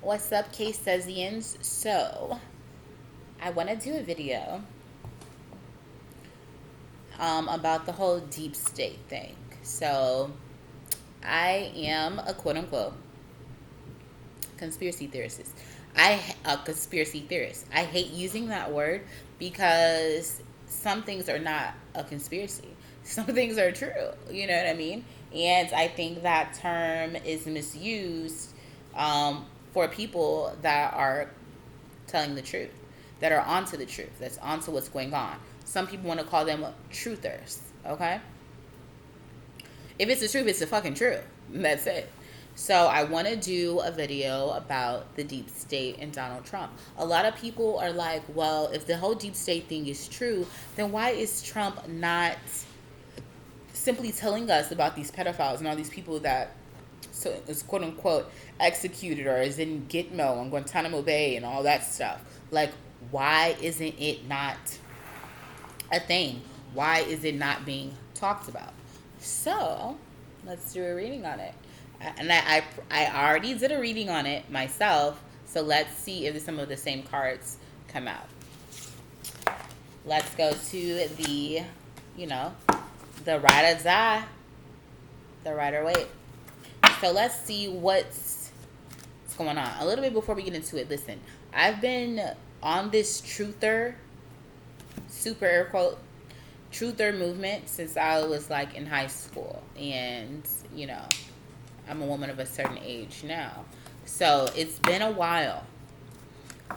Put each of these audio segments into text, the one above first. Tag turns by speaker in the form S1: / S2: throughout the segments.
S1: What's up, K-Sesians? So, I want to do a video about the whole deep state thing. So, I am a quote-unquote conspiracy theorist. A conspiracy theorist. I hate using that word because some things are not a conspiracy. Some things are true. You know what I mean? And I think that term is misused for people that are telling the truth, that are onto the truth, that's onto what's going on. Some people want to call them truthers. Okay? If it's the truth, it's the fucking truth. That's it. So I want to do a video about the deep state and Donald Trump. A lot of people are like, well, if the whole deep state thing is true, then why is Trump not simply telling us about these pedophiles and all these people that is quote unquote executed or is in Gitmo and Guantanamo Bay and all that stuff? Like, why isn't it not a thing? Why is it not being talked about? So let's do a reading on it. And I already did a reading on it myself, so let's see if some of the same cards come out. Let's go to the, the ride or die, the ride or wait. So let's see what's going on. A little bit before we get into it, listen, I've been on this truther, super air quote, truther movement since I was like in high school. And, I'm a woman of a certain age now. So it's been a while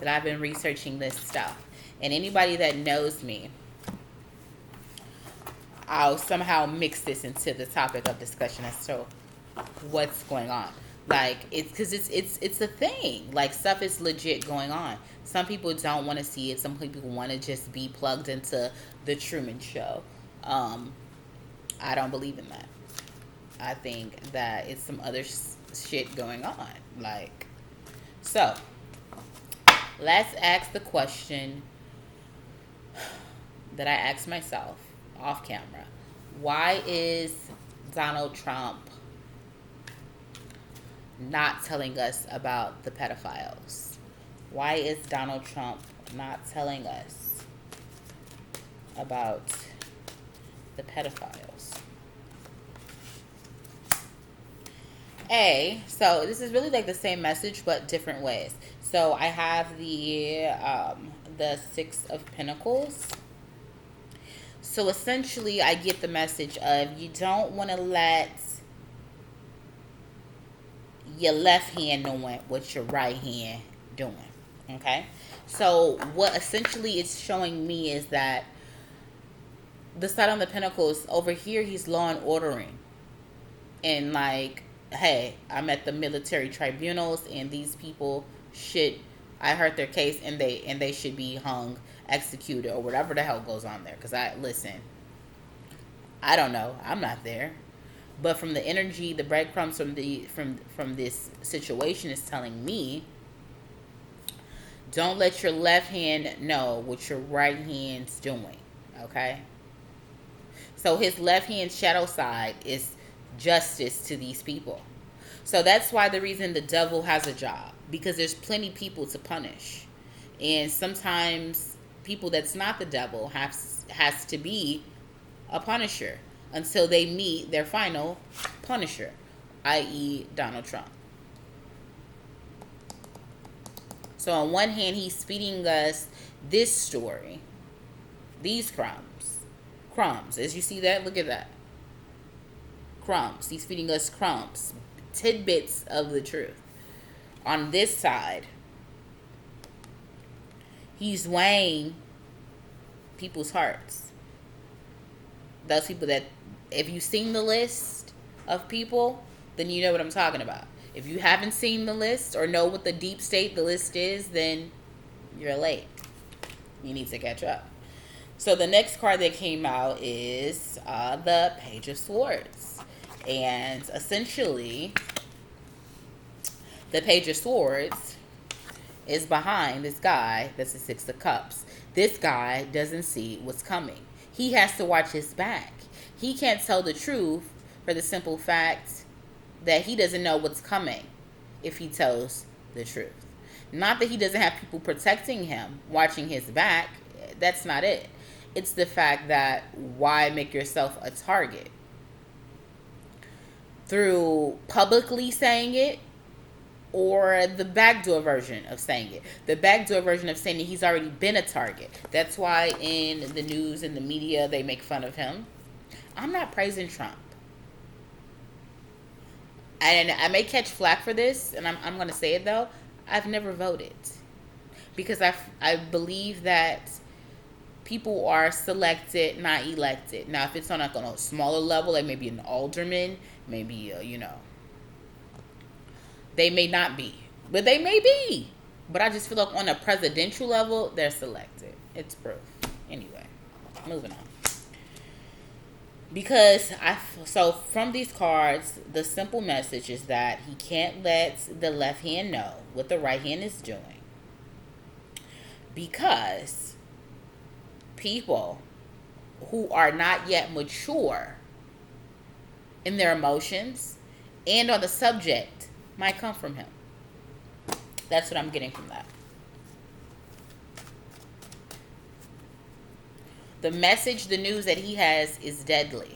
S1: that I've been researching this stuff. And anybody that knows me, I'll somehow mix this into the topic of discussion as to what's going on. Like, it's because it's a thing. Like, stuff is legit going on. Some people don't want to see it. Some people want to just be plugged into the Truman Show. I don't believe in that. I think that it's some other shit going on. Like, so let's ask the question that I asked myself off camera. Why is Donald Trump not telling us about the pedophiles? Why is Donald Trump not telling us about the pedophiles? So this is really like the same message but different ways. So I have the Six of Pentacles. So essentially I get the message of you don't want to let your left hand knowing what your right hand doing. Okay? So what essentially it's showing me is that the side on the Pentacles over here, he's law and ordering. And like, hey, I'm at the military tribunals and these people I heard their case and they should be hung, executed, or whatever the hell goes on there. Because I don't know. I'm not there. But from the energy, the breadcrumbs from this situation is telling me, don't let your left hand know what your right hand's doing. Okay? So his left hand shadow side is justice to these people. So that's why the reason the devil has a job, because there's plenty people to punish. And sometimes people that's not the devil has to be a punisher until they meet their final punisher, i.e. Donald Trump. So on one hand, he's feeding us this story, these crumbs. As you see that, look at that. Crumbs. He's feeding us crumbs, tidbits of the truth. On this side, he's weighing people's hearts. Those people that, if you've seen the list of people, then you know what I'm talking about. If you haven't seen the list or know what the deep state, the list is, then you're late. You need to catch up. So the next card that came out is the Page of Swords. And essentially, the Page of Swords is behind this guy that's the Six of Cups. This guy doesn't see what's coming. He has to watch his back. He can't tell the truth for the simple fact that he doesn't know what's coming if he tells the truth. Not that he doesn't have people protecting him, watching his back. That's not it. It's the fact that why make yourself a target? Through publicly saying it, or the backdoor version of saying it. The backdoor version of saying that he's already been a target. That's why in the news and the media they make fun of him. I'm not praising Trump. And I may catch flack for this, and I'm going to say it though. I've never voted. Because I believe that people are selected, not elected. Now, if it's on like on a smaller level, like maybe an alderman, maybe, they may not be. But they may be. But I just feel like on a presidential level, they're selected. It's proof. Anyway, moving on. Because so from these cards, the simple message is that he can't let the left hand know what the right hand is doing. Because people who are not yet mature in their emotions and on the subject might come from him. That's what I'm getting from that. The message, the news that he has is deadly.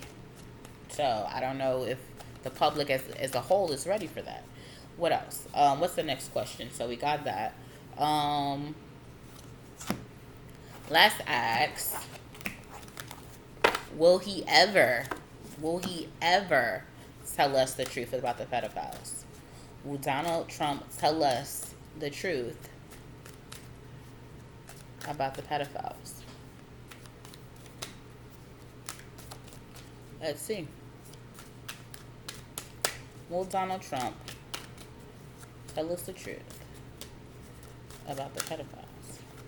S1: So I don't know if the public as a whole is ready for that. What else? What's the next question? So we got that. Let's ask, will he ever tell us the truth about the pedophiles? Will Donald Trump tell us the truth about the pedophiles? Let's see. Will Donald Trump tell us the truth about the pedophiles?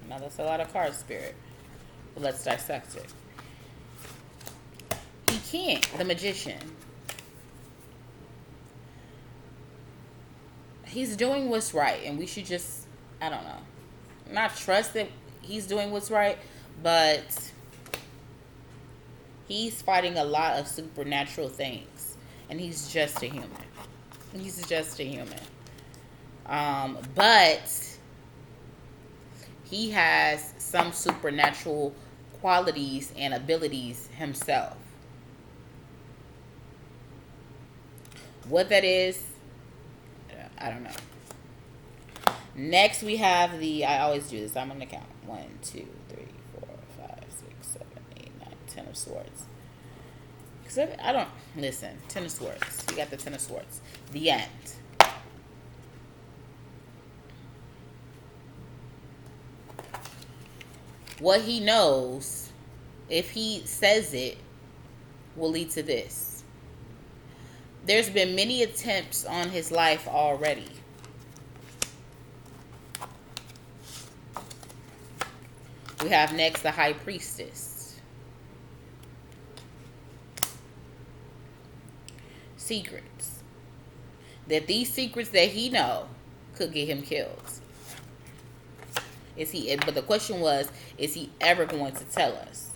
S1: Now, that's a lot of cards, Spirit. But let's dissect it. He can't. The magician. He's doing what's right. And we should just, I don't know, not trust that he's doing what's right, but he's fighting a lot of supernatural things. And he's just a human. He's just a human. But he has some supernatural qualities and abilities himself. What that is, I don't know. Next, we have I always do this. I'm going to count. 1, 2, 3, 4, 5, 6, 7, 8, 9, 10 of swords. I don't, listen, 10 of swords. You got the 10 of swords. The end. What he knows, if he says it, will lead to this. There's been many attempts on his life already. We have next the High Priestess. Secrets. That these secrets that he know could get him killed. But the question was, is he ever going to tell us?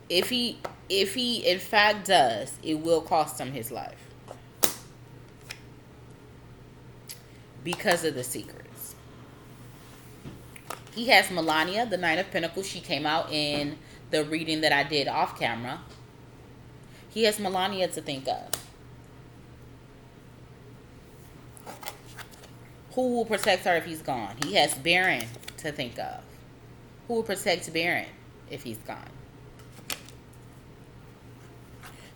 S1: If he in fact does, it will cost him his life. Because of the secrets. He has Melania, the Nine of Pentacles. She came out in the reading that I did off camera. He has Melania to think of. Who will protect her if he's gone? He has Baron to think of. Who will protect Baron if he's gone?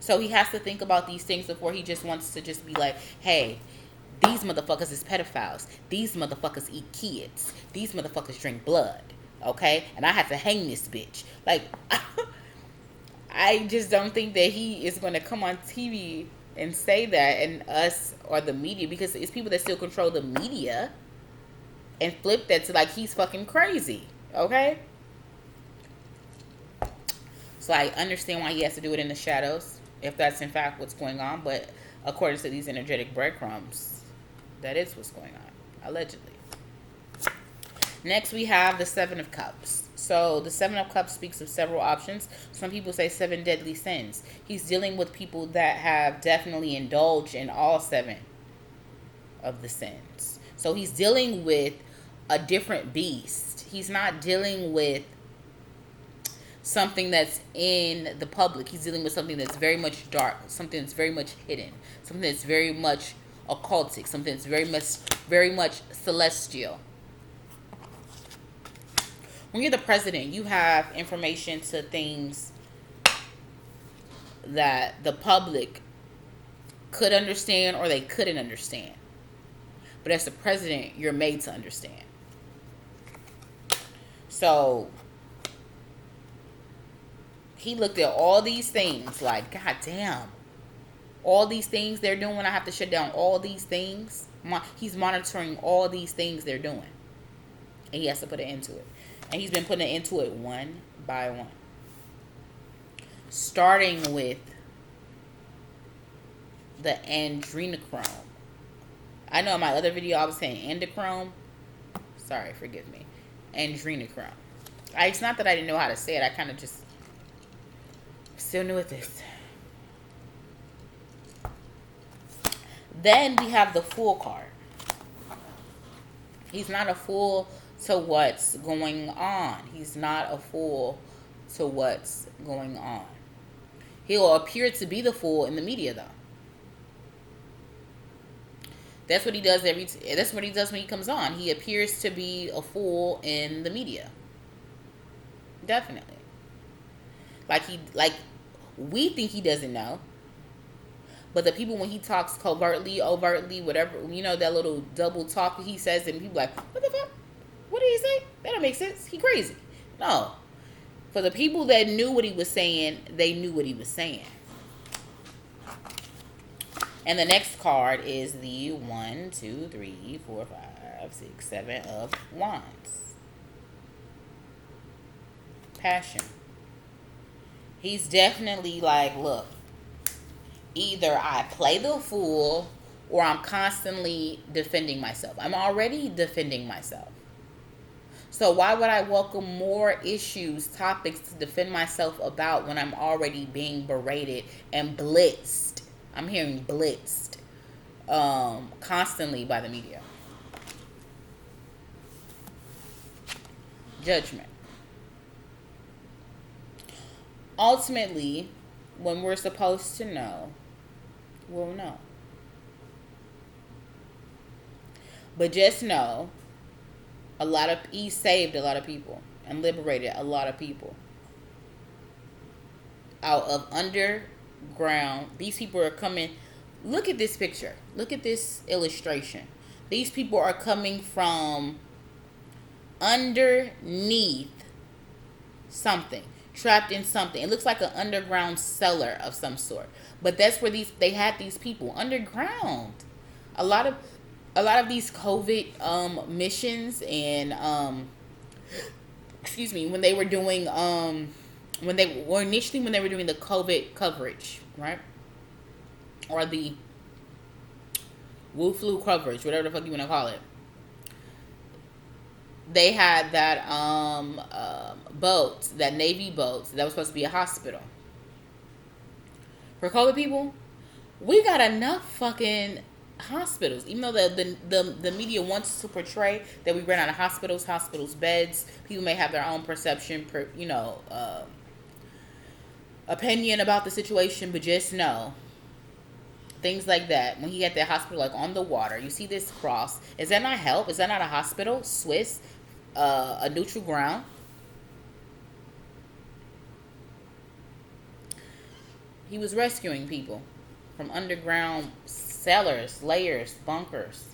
S1: So he has to think about these things before he just wants to just be like, hey, these motherfuckers is pedophiles. These motherfuckers eat kids. These motherfuckers drink blood. Okay? And I have to hang this bitch. Like, I just don't think that he is going to come on TV and say that, and us or the media, because it's people that still control the media, and flip that to like he's fucking crazy. Okay? So I understand why he has to do it in the shadows, if that's in fact what's going on, but according to these energetic breadcrumbs, that is what's going on, allegedly. Next, we have the Seven of Cups. So the Seven of Cups speaks of several options. Some people say seven deadly sins. He's dealing with people that have definitely indulged in all seven of the sins. So he's dealing with a different beast. He's not dealing with something that's in the public. He's dealing with something that's very much dark, something that's very much hidden, something that's very much occultic, something that's very much celestial. When you're the president, you have information to things that the public could understand or they couldn't understand. But as the president, you're made to understand. So he looked at all these things like, God damn, all these things they're doing, I have to shut down all these things. He's monitoring all these things they're doing. And he has to put an end to it. And he's been putting an end to it one by one. Starting with the adrenochrome. I know in my other video I was saying endochrome. Sorry, forgive me. Adrenochrome. It's not that I didn't know how to say it. I kind of just still new at this. Then we have the Fool card. He's not a fool to what's going on. He's not a fool to what's going on. He'll appear to be the fool in the media, though. That's what he does that's what he does when he comes on. He appears to be a fool in the media. Definitely. Like we think he doesn't know. But the people, when he talks covertly, overtly, whatever, that little double talk he says, and people like, what the fuck? What did he say? That don't make sense. He crazy. No. For the people that knew what he was saying, they knew what he was saying. And the next card is the 1, 2, 3, 4, 5, 6, 7 of Wands. Passion. He's definitely like, look, either I play the fool or I'm constantly defending myself. I'm already defending myself. So why would I welcome more issues, topics to defend myself about when I'm already being berated and blitzed? I'm hearing blitzed constantly by the media. Judgment. Ultimately, when we're supposed to know, we'll know. But just know, he saved a lot of people and liberated a lot of people out of underground. These people are coming. Look at this picture. Look at this illustration. These people are coming from underneath something, trapped in something. It looks like an underground cellar of some sort. But that's where they had these people underground. A lot of these COVID missions and when they were doing when they were doing the COVID coverage, right? Or the Wu flu coverage, whatever the fuck you want to call it. They had that boat, that Navy boat that was supposed to be a hospital. For COVID people, we got enough fucking hospitals. Even though the media wants to portray that we ran out of hospitals, beds. People may have their own perception, opinion about the situation, but just know, things like that. When he had that hospital like on the water, you see this cross. Is that not help? Is that not a hospital? Swiss, a neutral ground. He was rescuing people from underground cellars, layers, bunkers.